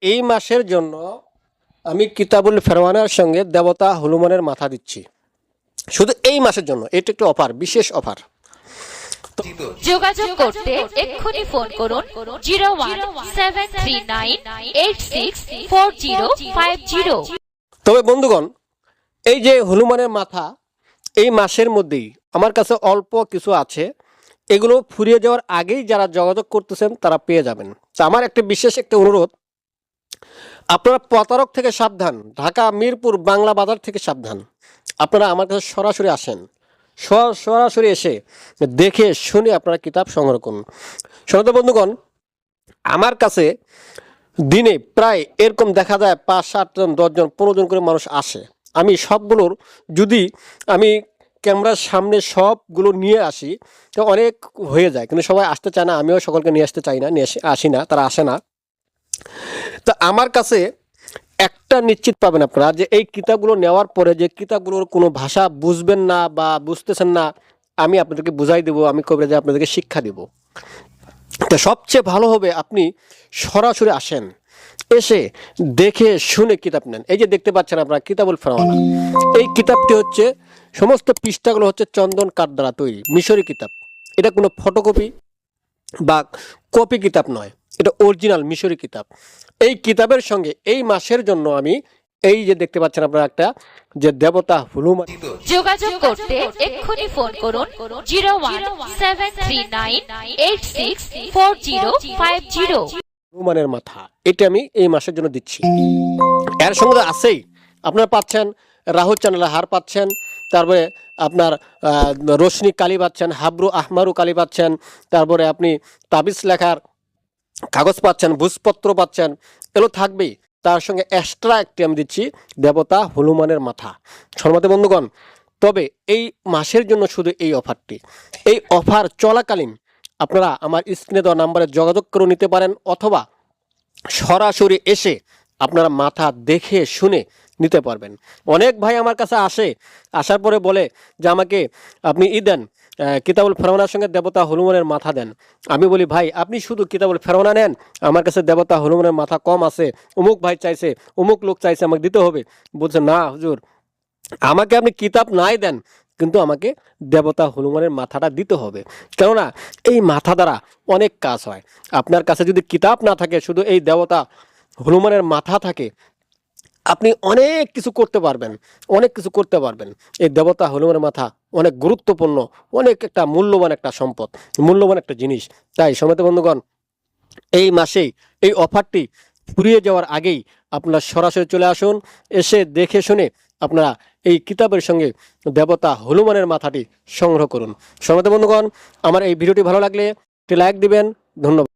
এই মাসের জন্য আমি কিতাবুল ফেরওয়ানার সঙ্গে দেবতা হনুমানের মাথা দিচ্ছি, শুধু এই মাসের জন্য। এটা একটু অফার, বিশেষ অফার। যোগাযোগ করতে এক্ষুনি ফোন করুন 0173986405। তবে বন্ধুগণ, এই যে হনুমানের মাথা এই মাসের মধ্যেই আমার কাছে অল্প কিছু আছে, এগুলো ফুরিয়ে যাওয়ার আগেই যারা যোগাযোগ করতেছেন তারা পেয়ে যাবেন। তা আমার একটা বিশেষ একটা অনুরোধ, আপনারা প্রতারক থেকে সাবধান, ঢাকা মিরপুর বাংলা বাজার থেকে সাবধান। আপনারা আমার কাছে সরাসরি আসেন, সরাসরি এসে দেখে শুনে আপনারা কিতাব সংগ্রহ করুন। সনাতন বন্ধুগণ, আমার কাছে দিনে প্রায় এরকম দেখা যায় 5-7 জন, 10 জন, 15 জন করে মানুষ আসে। আমি সবগুলোর যদি আমি ক্যামেরার সামনে সবগুলো নিয়ে আসি তো অনেক হয়ে যায়, কিন্তু সবাই আসতে চায় না, আমিও সকলকে নিয়ে আসতে চাই না, আসি না, তারা আসে না। তো আমার কাছে একটা নিশ্চিত পাবেন আপনারা যে এই কিতাবগুলো নেওয়ার পরে যে কিতাবগুলোর কোনো ভাষা বুঝবেন না বা বুঝতেছেন না, আমি আপনাদেরকে বুঝাই দেবো, আমি কবিরাজে আপনাদেরকে শিক্ষা দেব। তো সবচেয়ে ভালো হবে আপনি সরাসরি আসেন, এসে দেখে শুনে কিতাব নেন। এই যে দেখতে পাচ্ছেন আপনারা কিতাবুল ফেরওয়ানা, এই কিতাবটি হচ্ছে সমস্ত পৃষ্ঠাগুলো হচ্ছে চন্দন কাঠ দ্বারা তৈরি মিশরি কিতাব। এটা কোনো ফটোকপি বা কপি কিতাব নয়, এটা অরিজিনাল মিশরি কিতাব। এই কিতাবের সঙ্গে এই মাসের জন্য আমি এই যে দেখতে পাচ্ছেন আপনারা একটা যে দেবতা হনুমান, যোগাযোগ করতে এক্ষুনি ফোন করুন 0173986405। হনুমানের মাথা, এটা আমি এই মাসের জন্য দিচ্ছি। এর সঙ্গে আছেই আপনারা পাচ্ছেন রাহু চ্যানেলের হার পাচ্ছেন, তারপরে আপনার রোশনি কালি পাচ্ছেন, হাবরু আহমারু কালি পাচ্ছেন, তারপরে আপনি তাবিজ লেখার কাগজ পাচ্ছেন, ভূজপত্র পাচ্ছেন, এগুলো থাকবেই। তার সঙ্গে এক্সট্রা একটি আমি দিচ্ছি দেবতা হনুমানের মাথা। সম্মানিত বন্ধুগণ, তবে এই মাসের জন্য শুধু এই অফারটি, এই অফার চলাকালীন আপনারা আমার স্ক্রিনে দেওয়া নাম্বারে যোগাযোগ করে নিতে পারেন, অথবা সরাসরি এসে আপনারা মাথা দেখে শুনে নিতে পারবেন। অনেক ভাই আমার কাছে আসে, আসার পরে বলে যে আমাকে আপনি দেন কিতাবুল ফেরওয়ানার সঙ্গে দেবতা হনুমানের মাথা দেন। আমি বলি ভাই আপনি শুধু কিতাবুল ফেরওয়ানা নেন, আমার কাছে দেবতা হনুমানের মাথা কম আছে, অমুক ভাই চাইছে, অমুক লোক চাইছে, আমাকে দিতে হবে। বলছে না হুজুর, আমাকে আপনি কিতাব নাই দেন, কিন্তু আমাকে দেবতা হনুমানের মাথাটা দিতে হবে। কেননা এই মাথা দ্বারা অনেক কাজ হয়। আপনার কাছে যদি কিতাব না থাকে, শুধু এই দেবতা হনুমানের মাথা থাকে, আপনি অনেক কিছু করতে পারবেন, অনেক কিছু করতে পারবেন। এই দেবতা হনুমানের মাথা অনেক গুরুত্বপূর্ণ, অনেক একটা মূল্যবান একটা সম্পদ, মূল্যবান একটা জিনিস। তাই সম্মানিত বন্ধুগণ, এই মাসেই এই অফারটি ফুরিয়ে যাওয়ার আগেই আপনারা সরাসরি চলে আসুন, এসে দেখে শুনে আপনারা এই কিতাবের সঙ্গে দেবতা হনুমানের মাথাটি সংগ্রহ করুন। সম্মানিত বন্ধুগণ, আমার এই ভিডিওটি ভালো লাগলে একটি লাইক দিবেন। ধন্যবাদ।